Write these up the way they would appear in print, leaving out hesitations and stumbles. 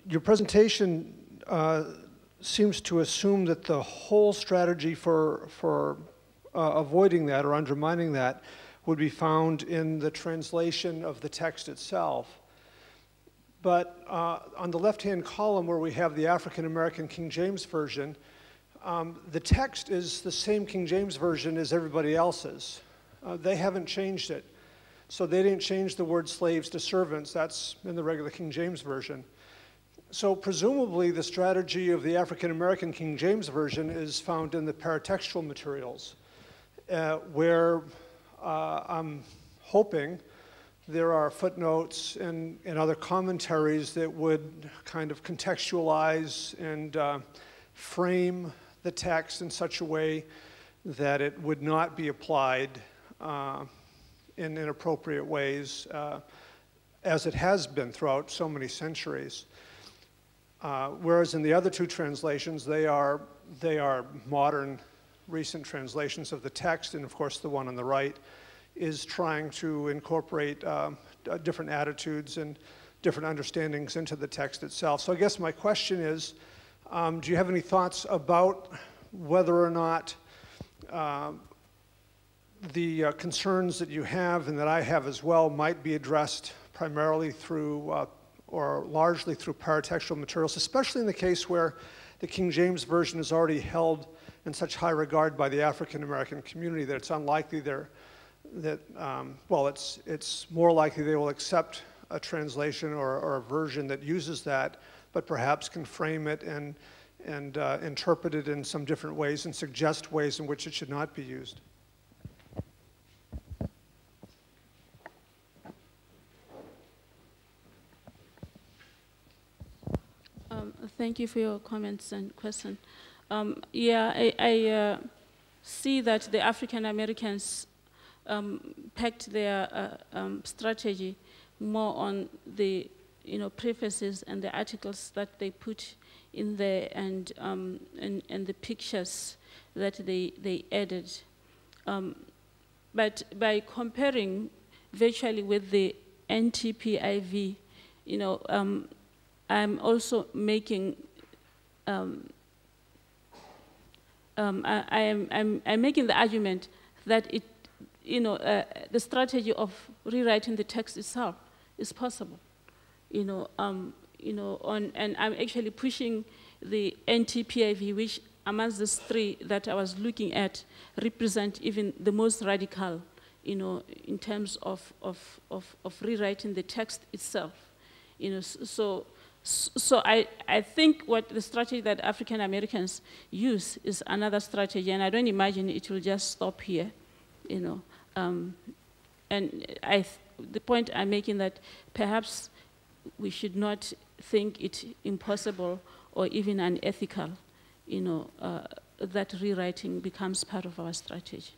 your presentation seems to assume that the whole strategy for avoiding that or undermining that would be found in the translation of the text itself. But on the left-hand column where we have the African American King James Version, the text is the same King James Version as everybody else's. They haven't changed it. So they didn't change the word slaves to servants. That's in the regular King James Version. So presumably the strategy of the African American King James Version is found in the paratextual materials, where I'm hoping there are footnotes and other commentaries that would kind of contextualize and frame the text in such a way that it would not be applied in inappropriate ways, as it has been throughout so many centuries. Whereas in the other two translations, they are modern, recent translations of the text, and of course the one on the right is trying to incorporate different attitudes and different understandings into the text itself. So I guess my question is, do you have any thoughts about whether or not the concerns that you have and that I have as well might be addressed primarily through or largely through paratextual materials, especially in the case where the King James Version is already held in such high regard by the African American community that it's unlikely it's more likely they will accept a translation or a version that uses that, but perhaps can frame it and interpret it in some different ways and suggest ways in which it should not be used. Thank you for your comments and question. I see that the African Americans pegged their strategy more on the prefaces and the articles that they put in there and the pictures that they added. But by comparing virtually with the NTPIV, I'm also making I'm making the argument that the strategy of rewriting the text itself is possible, and I'm actually pushing the NTPIV, which amongst these three that I was looking at represent even the most radical, in terms of rewriting the text itself, So I think what the strategy that African Americans use is another strategy, and I don't imagine it will just stop here, And the point I'm making that perhaps we should not think it impossible or even unethical, that rewriting becomes part of our strategy.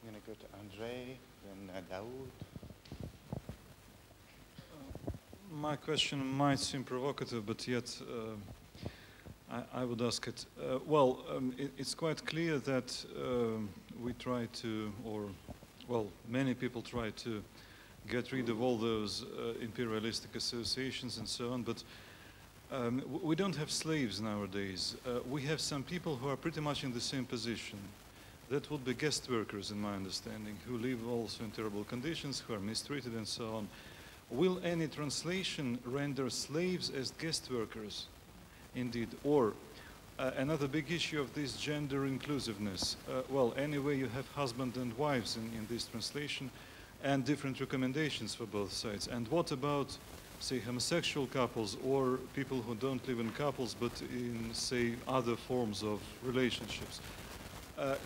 I'm going to go to Andre. Daoud. My question might seem provocative, but yet I would ask it. It's quite clear that we try to, many people try to get rid of all those imperialistic associations and so on, but we don't have slaves nowadays. We have some people who are pretty much in the same position. That would be guest workers, in my understanding, who live also in terrible conditions, who are mistreated and so on. Will any translation render slaves as guest workers, indeed? Or another big issue of this gender inclusiveness. Anyway, you have husband and wives in this translation and different recommendations for both sides. And what about, say, homosexual couples or people who don't live in couples but in, say, other forms of relationships?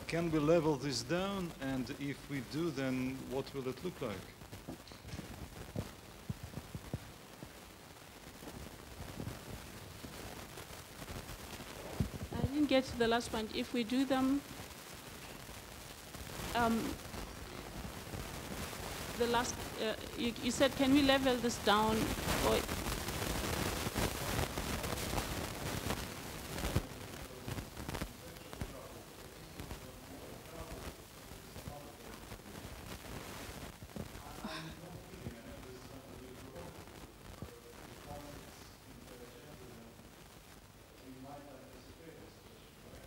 Can we level this down, and if we do, then what will it look like? I didn't get to the last point. If we do them, the last, you said, can we level this down? Or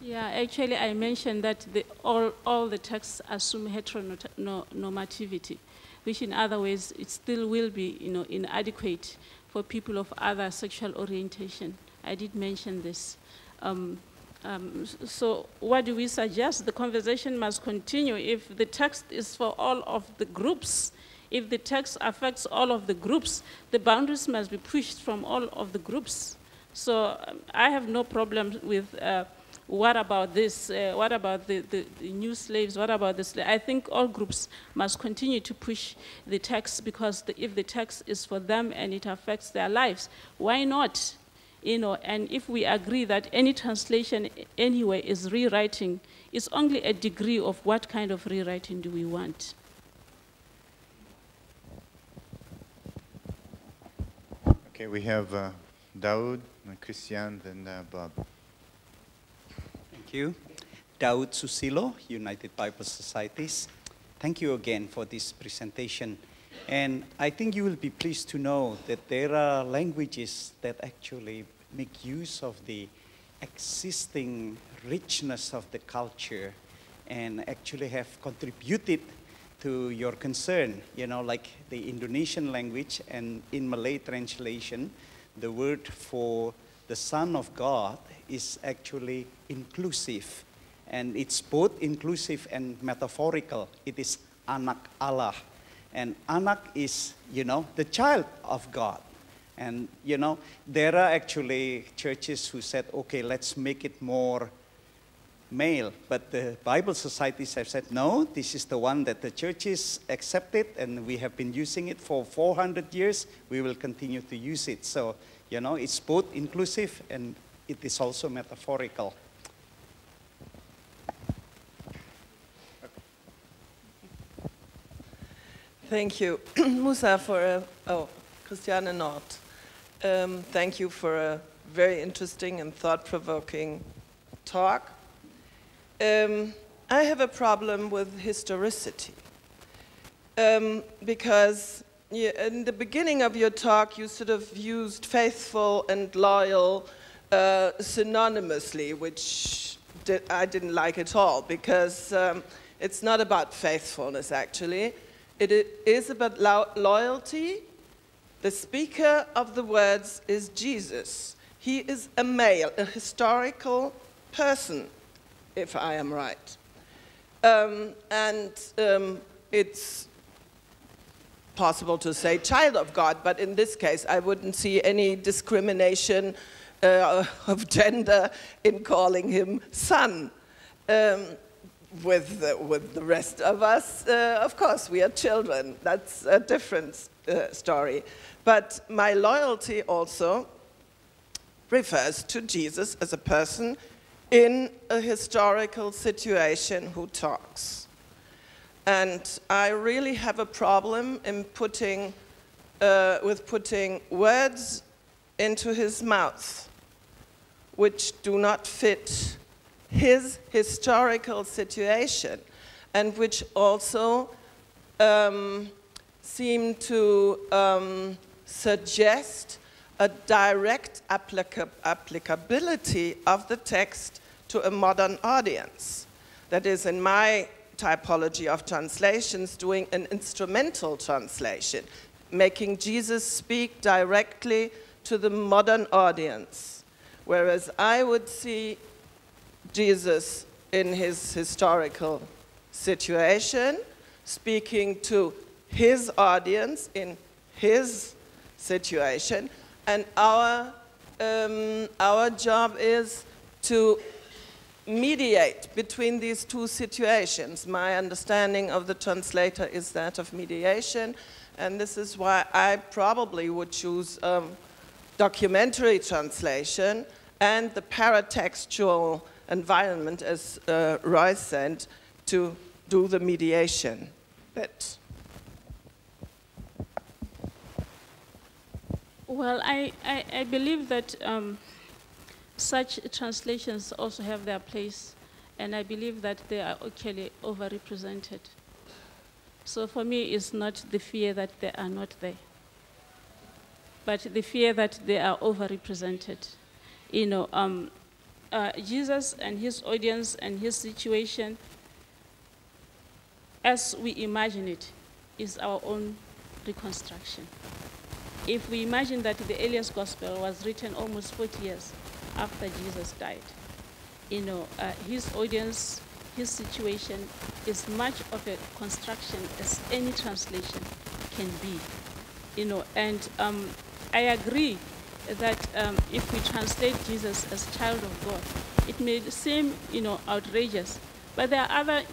Yeah, actually, I mentioned that all the texts assume heteronormativity, which in other ways, it still will be, inadequate for people of other sexual orientation. I did mention this. So what do we suggest? The conversation must continue. If the text is for all of the groups, if the text affects all of the groups, the boundaries must be pushed from all of the groups. So I have no problem with what about this? What about the new slaves? What about this? I think all groups must continue to push the text, because if the text is for them and it affects their lives, why not? And if we agree that any translation anyway is rewriting, it's only a degree of what kind of rewriting do we want. Okay, we have Daoud, Christian, then Bob. Thank you. Daoud Susilo, United Bible Societies. Thank you again for this presentation. And I think you will be pleased to know that there are languages that actually make use of the existing richness of the culture and actually have contributed to your concern, like the Indonesian language, and in Malay translation, the word for the Son of God is actually inclusive. And it's both inclusive and metaphorical. It is anak Allah. And anak is, the child of God. And, there are actually churches who said, okay, let's make it more male. But the Bible societies have said, no, this is the one that the churches accepted, and we have been using it for 400 years. We will continue to use it. So, it's both inclusive and it is also metaphorical. Thank you, Musa, for Christiane Nord. Thank you for a very interesting and thought-provoking talk. I have a problem with historicity, because in the beginning of your talk, you sort of used faithful and loyal synonymously, which I didn't like at all, because it's not about faithfulness, actually. It is about loyalty. The speaker of the words is Jesus. He is a male, a historical person, if I am right. It's possible to say child of God, but in this case, I wouldn't see any discrimination of gender in calling him son. With the rest of us, of course, we are children. That's a different story. But my loyalty also refers to Jesus as a person in a historical situation who talks. And I really have a problem in putting words into his mouth which do not fit his historical situation, and which also seem to suggest a direct applicability of the text to a modern audience. That is, in my typology of translations, doing an instrumental translation, making Jesus speak directly to the modern audience, whereas I would see Jesus in his historical situation, speaking to his audience in his situation, and our job is to mediate between these two situations. My understanding of the translator is that of mediation, and this is why I probably would choose documentary translation and the paratextual environment, as Roy said, to do the mediation bit. Well, I believe that such translations also have their place, and I believe that they are actually overrepresented. So for me, it's not the fear that they are not there, but the fear that they are overrepresented. Jesus and his audience and his situation, as we imagine it, is our own reconstruction. If we imagine that the earliest gospel was written almost 40 years after Jesus died, his audience, his situation is much of a construction as any translation can be. And I agree that if we translate Jesus as child of God, it may seem, outrageous, but there are other,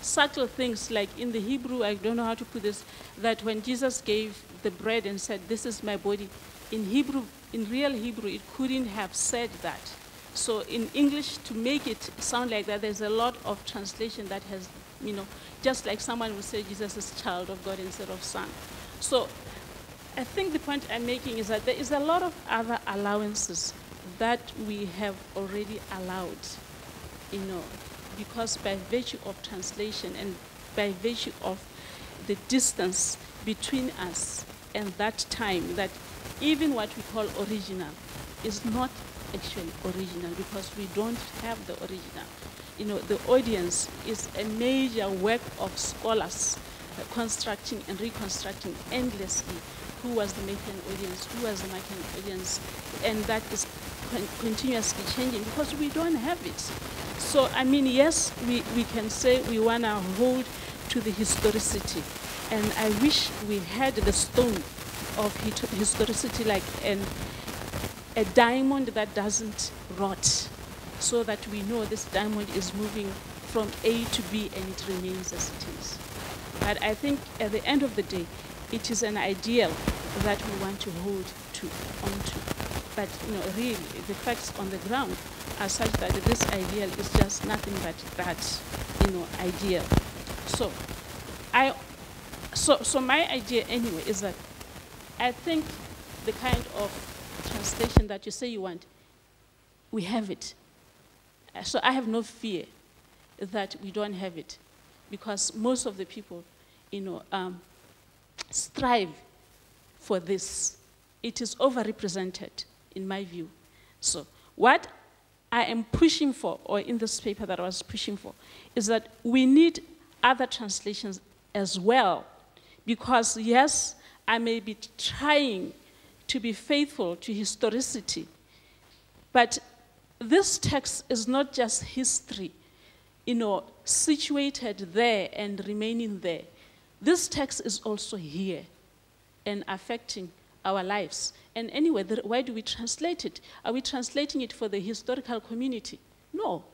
subtle things, like in the Hebrew, I don't know how to put this, that when Jesus gave the bread and said, "This is my body," in Hebrew, in real Hebrew, it couldn't have said that. So in English, to make it sound like that, there's a lot of translation that has, just like someone would say Jesus is child of God instead of son. So I think the point I'm making is that there is a lot of other allowances that we have already allowed, because by virtue of translation and by virtue of the distance between us and that time, that even what we call original is not actually original, because we don't have the original. The audience is a major work of scholars constructing and reconstructing endlessly who was the Matthean audience, who was the Markan audience, and that is continuously changing because we don't have it. So, yes, we can say we want to hold to the historicity, and I wish we had the stone of historicity, like a diamond that doesn't rot, so that we know this diamond is moving from A to B and it remains as it is. But I think at the end of the day, it is an ideal that we want to hold onto. But really, the facts on the ground are such that this ideal is just nothing but that, ideal. So my idea anyway is that I think the kind of translation that you say you want, we have it. So I have no fear that we don't have it, because most of the people, strive for this. It is overrepresented, in my view. So what I am pushing for, or in this paper that I was pushing for, is that we need other translations as well, because yes, I may be trying to be faithful to historicity, but this text is not just history, situated there and remaining there. This text is also here and affecting our lives. And anyway, why do we translate it? Are we translating it for the historical community? No,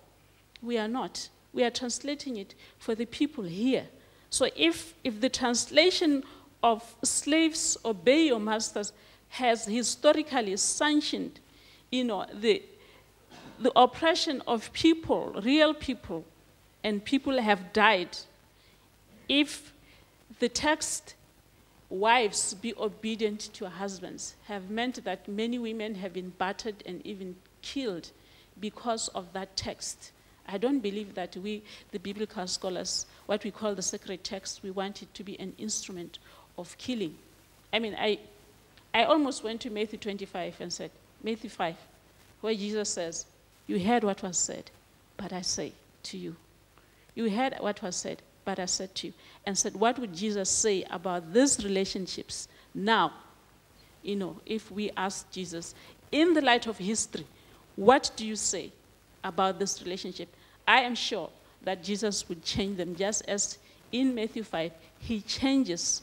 we are not. We are translating it for the people here. So if the translation of slaves obey your masters has historically sanctioned, the oppression of people, real people, and people have died, if the text, "Wives, be obedient to your husbands," have meant that many women have been battered and even killed because of that text, I don't believe that we, the biblical scholars, what we call the sacred text, we want it to be an instrument of killing. I almost went to Matthew 25 and said, Matthew 5, where Jesus says, "You heard what was said, but I say to you." You heard what was said, but I said to you. And said, what would Jesus say about these relationships now? If we ask Jesus, in the light of history, what do you say about this relationship? I am sure that Jesus would change them, just as in Matthew 5, he changes,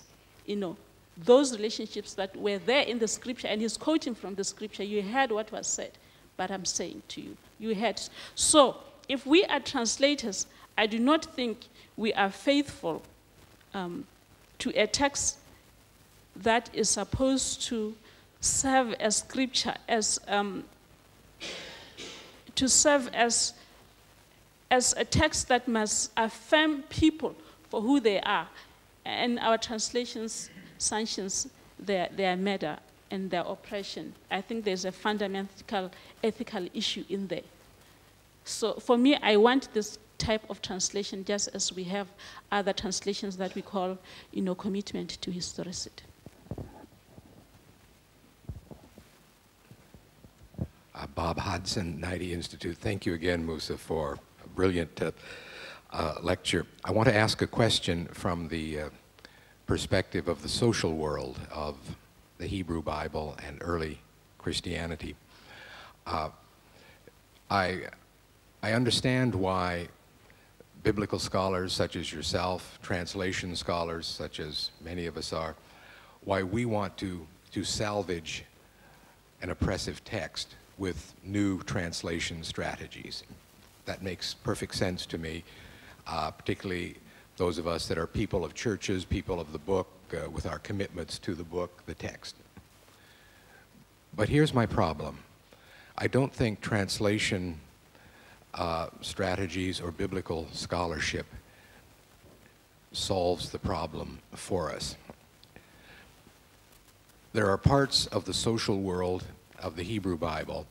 those relationships that were there in the scripture, and he's quoting from the scripture. You heard what was said, but I'm saying to you, you heard. So if we are translators, I do not think we are faithful to a text that is supposed to serve as scripture, to serve as a text that must affirm people for who they are. And our translations sanctions their murder and their oppression. I think there's a fundamental ethical issue in there. So for me, I want this type of translation, just as we have other translations that we call, commitment to historicity. Bob Hodson, NIDE Institute. Thank you again, Musa, for a brilliant lecture. I want to ask a question from the perspective of the social world of the Hebrew Bible and early Christianity. I understand why biblical scholars such as yourself, translation scholars such as many of us are, why we want to salvage an oppressive text with new translation strategies. That makes perfect sense to me, particularly those of us that are people of churches, people of the book, with our commitments to the book, the text. But here's my problem. I don't think translation strategies or biblical scholarship solves the problem for us. There are parts of the social world of the Hebrew Bible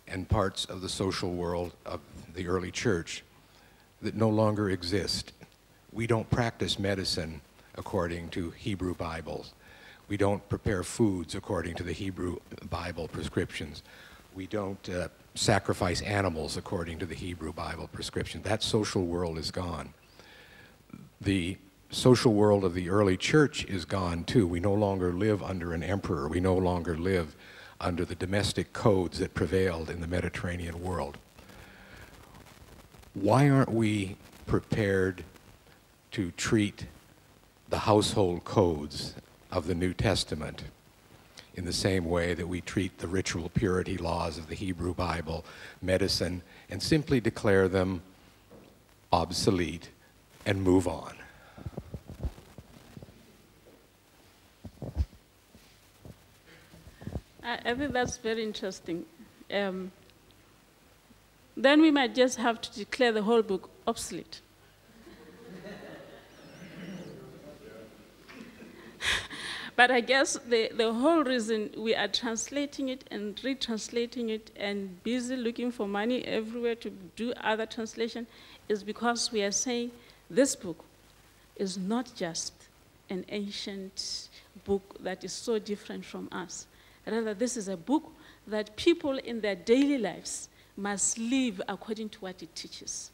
and parts of the social world of the early church that no longer exist. We don't practice medicine according to Hebrew Bibles. We don't prepare foods according to the Hebrew Bible prescriptions. We don't sacrifice animals according to the Hebrew Bible prescription. That social world is gone. The social world of the early church is gone too. We no longer live under an emperor. We no longer live under the domestic codes that prevailed in the Mediterranean world. Why aren't we prepared to treat the household codes of the New Testament in the same way that we treat the ritual purity laws of the Hebrew Bible, medicine, and simply declare them obsolete and move on? I think that's very interesting. Then we might just have to declare the whole book obsolete. But I guess the whole reason we are translating it and retranslating it and busy looking for money everywhere to do other translation is because we are saying this book is not just an ancient book that is so different from us. Rather, this is a book that people in their daily lives must live according to what it teaches.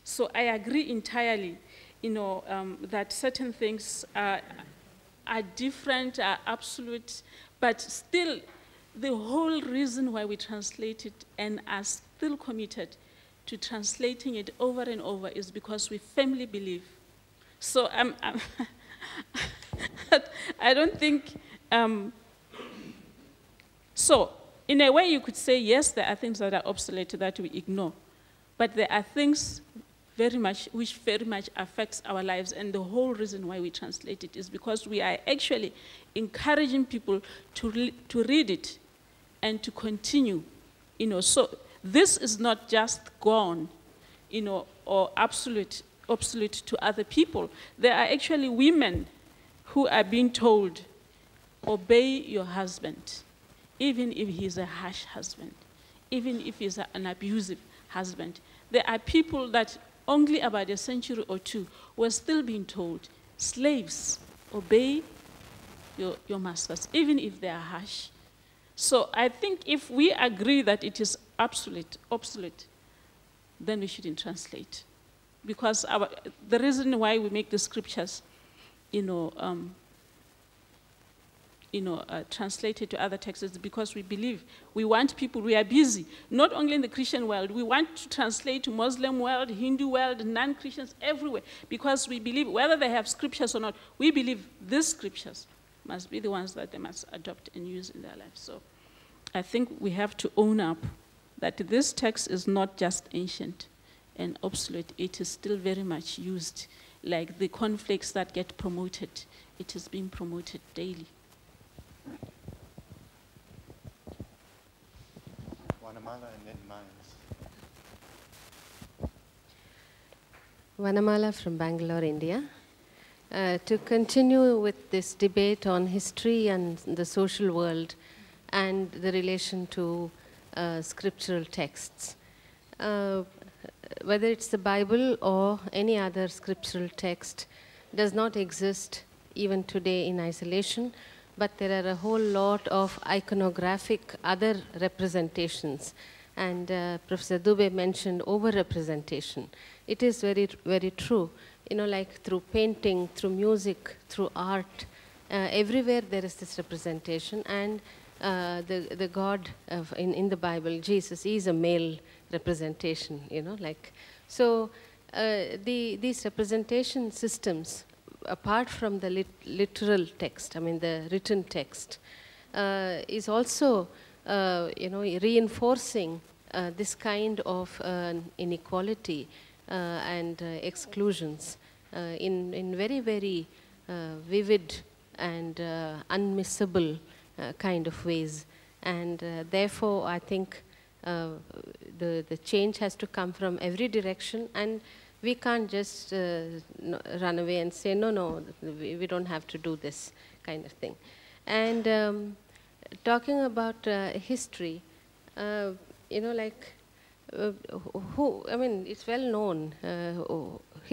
So I agree entirely, that certain things are different, are absolute, but still the whole reason why we translate it and are still committed to translating it over and over is because we firmly believe. So I don't think, so in a way you could say, yes, there are things that are obsolete that we ignore, but there are things which very much affects our lives, and the whole reason why we translate it is because we are actually encouraging people to read it and to continue, So this is not just gone, or obsolete to other people. There are actually women who are being told, obey your husband, even if he's a harsh husband, even if he's an abusive husband. There are people that only about a century or two were still being told, slaves, obey your masters, even if they are harsh. So I think if we agree that it is obsolete, then we shouldn't translate. Because the reason why we make the scriptures, translated to other texts is because we believe, we want people, we are busy, not only in the Christian world, we want to translate to Muslim world, Hindu world, non-Christians, everywhere, because we believe, whether they have scriptures or not, we believe these scriptures must be the ones that they must adopt and use in their lives. So I think we have to own up that this text is not just ancient and obsolete, it is still very much used. Like the conflicts that get promoted, it is being promoted daily. Vanamala and then Mines. Vanamala from Bangalore, India. To continue with this debate on history and the social world and the relation to scriptural texts, whether it's the Bible or any other scriptural text, does not exist even today in isolation, but there are a whole lot of iconographic other representations. And Professor Dube mentioned over-representation. It is very, very true. You know, like through painting, through music, through art, everywhere there is this representation. And the God in the Bible, Jesus, is a male representation, you know, like. So these representation systems, apart from the literal text, I mean the written text, is also, you know, reinforcing this kind of inequality and exclusions in very, very vivid and unmissable kind of ways. And therefore, I think the change has to come from every direction, and we can't just run away and say, no, we don't have to do this kind of thing. And talking about history, you know, like, I mean, it's well known.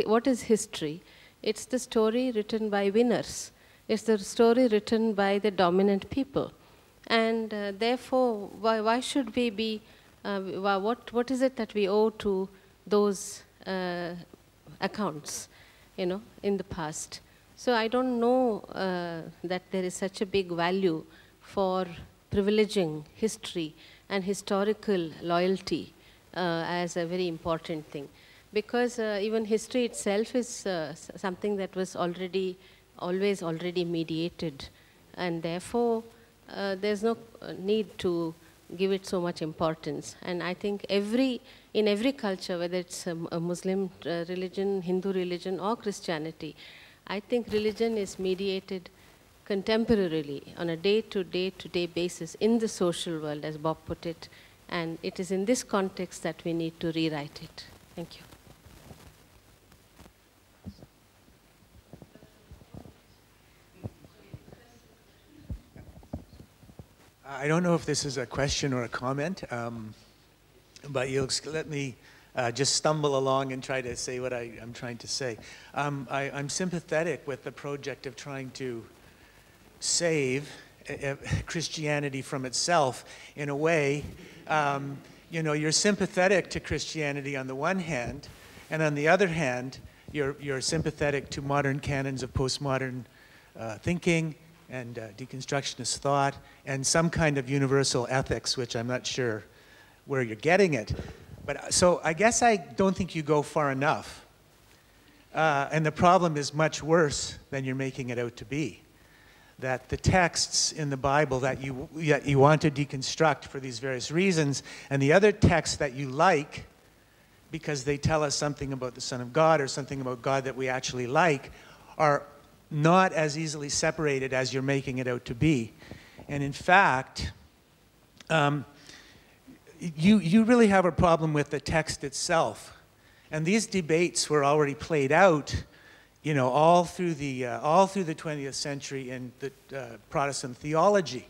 What is history? It's the story written by winners. It's the story written by the dominant people. And therefore, why should we be, what is it that we owe to those accounts, you know, in the past? So I don't know that there is such a big value for privileging history and historical loyalty as a very important thing. Because even history itself is something that was always already mediated. And therefore, there's no need to give it so much importance. And I think in every culture, whether it's a Muslim religion, Hindu religion, or Christianity, I think religion is mediated contemporarily on a day-to-day basis in the social world, as Bob put it. And it is in this context that we need to rewrite it. Thank you. I don't know if this is a question or a comment, but you'll let me just stumble along and try to say what I'm trying to say. I'm sympathetic with the project of trying to save Christianity from itself in a way. You know, you're sympathetic to Christianity on the one hand, and on the other hand, you're sympathetic to modern canons of postmodern thinking and deconstructionist thought, and some kind of universal ethics, which I'm not sure where you're getting it. But so I guess I don't think you go far enough. And the problem is much worse than you're making it out to be. That the texts in the Bible that you want to deconstruct for these various reasons, and the other texts that you like because they tell us something about the Son of God or something about God that we actually like, are not as easily separated as you're making it out to be. And in fact, you really have a problem with the text itself. And these debates were already played out, you know, all through the 20th century in the Protestant theology.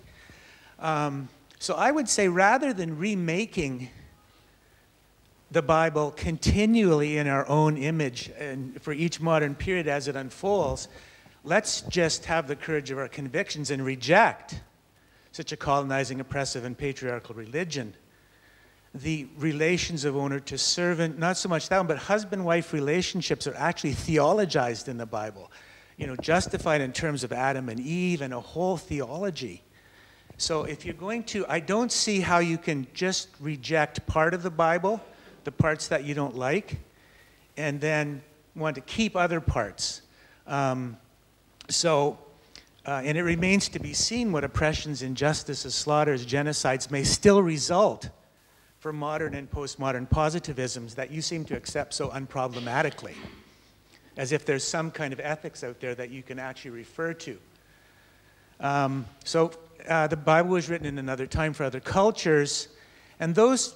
So I would say, rather than remaking the Bible continually in our own image and for each modern period as it unfolds, let's just have the courage of our convictions and reject such a colonizing, oppressive, and patriarchal religion. The relations of owner to servant, not so much that one, but husband-wife relationships are actually theologized in the Bible. You know, justified in terms of Adam and Eve and a whole theology. So if you're going to, I don't see how you can just reject part of the Bible, the parts that you don't like, and then want to keep other parts. And it remains to be seen what oppressions, injustices, slaughters, genocides may still result from modern and postmodern positivisms that you seem to accept so unproblematically, as if there's some kind of ethics out there that you can actually refer to. The Bible was written in another time for other cultures, and those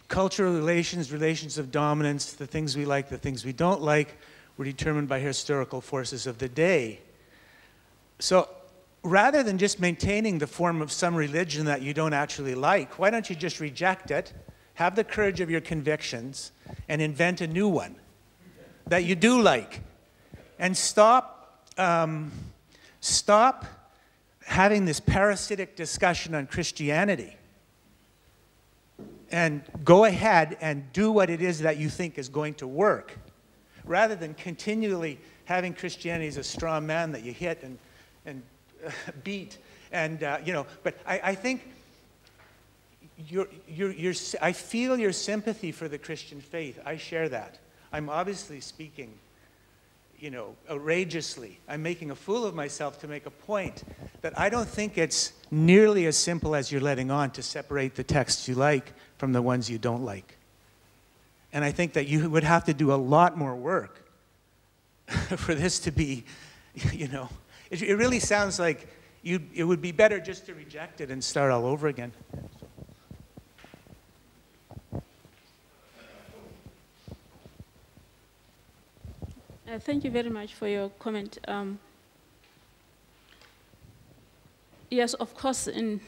cultural relations of dominance, the things we like, the things we don't like, were determined by historical forces of the day. So rather than just maintaining the form of some religion that you don't actually like, why don't you just reject it, have the courage of your convictions, and invent a new one that you do like? And stop having this parasitic discussion on Christianity and go ahead and do what it is that you think is going to work, rather than continually having Christianity as a straw man that you hit and beat. And, you know, but I think I feel your sympathy for the Christian faith. I share that. I'm obviously speaking, you know, outrageously. I'm making a fool of myself to make a point that I don't think it's nearly as simple as you're letting on to separate the texts you like from the ones you don't like. And I think that you would have to do a lot more work for this to be, you know, it really sounds like it would be better just to reject it and start all over again. Thank you very much for your comment. Yes, of course, in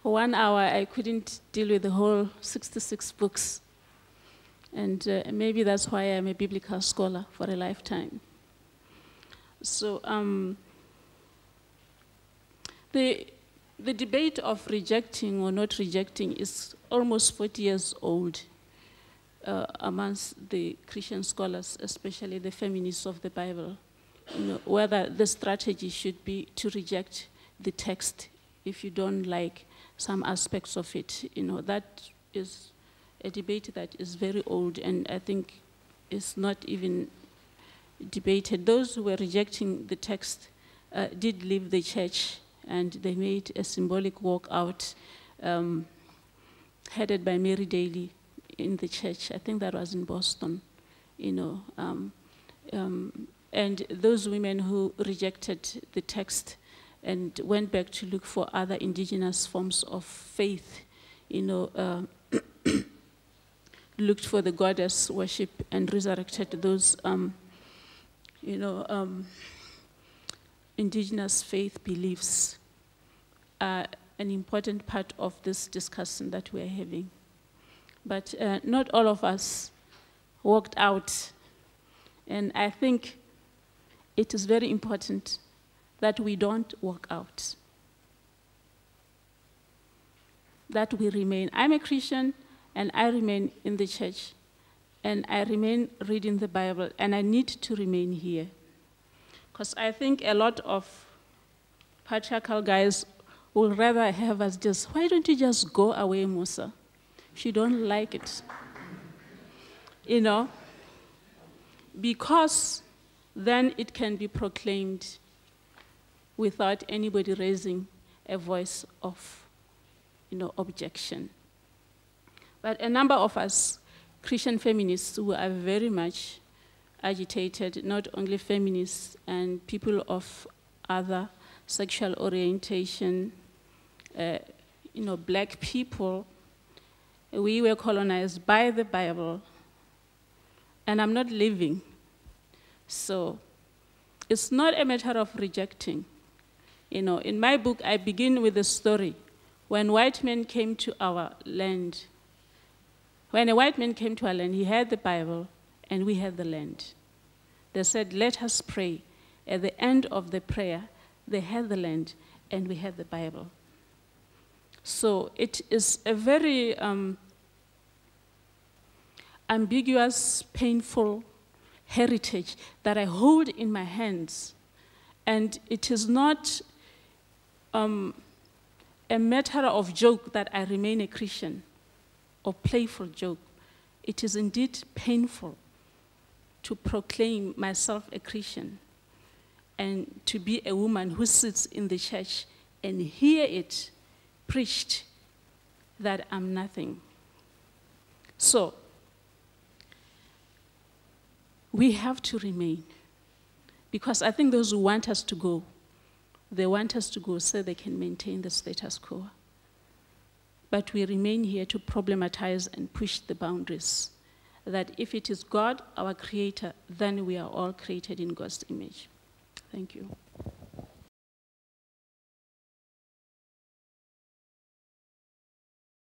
1 hour, I couldn't deal with the whole 66 books. And maybe that's why I'm a biblical scholar for a lifetime. So the debate of rejecting or not rejecting is almost 40 years old amongst the Christian scholars, especially the feminists of the Bible, you know, whether the strategy should be to reject the text if you don't like some aspects of it. You know, that is a debate that is very old, and I think is not even debated. Those who were rejecting the text did leave the church, and they made a symbolic walk out headed by Mary Daly in the church. I think that was in Boston, you know. And those women who rejected the text and went back to look for other indigenous forms of faith, you know, looked for the goddess worship and resurrected those, you know, indigenous faith beliefs are an important part of this discussion that we're having. But not all of us walked out. And I think it is very important that we don't walk out, that we remain. I'm a Christian, and I remain in the church, and I remain reading the Bible, and I need to remain here. Because I think a lot of patriarchal guys would rather have us just, why don't you just go away, Musa, if you don't like it? You know, because then it can be proclaimed without anybody raising a voice of, you know, objection. But a number of us Christian feminists who are very much agitated, not only feminists and people of other sexual orientation, you know, black people, we were colonized by the Bible, and I'm not living. So it's not a matter of rejecting. You know, in my book, I begin with a story. When white men came to our land, when a white man came to our land, he had the Bible, and we had the land. They said, let us pray. At the end of the prayer, they had the land, and we had the Bible. So it is a very ambiguous, painful heritage that I hold in my hands. And it is not a matter of joke that I remain a Christian, or playful joke. It is indeed painful to proclaim myself a Christian and to be a woman who sits in the church and hear it preached that I'm nothing. So we have to remain, because I think those who want us to go, they want us to go so they can maintain the status quo. But we remain here to problematize and push the boundaries, that if it is God, our creator, then we are all created in God's image. Thank you.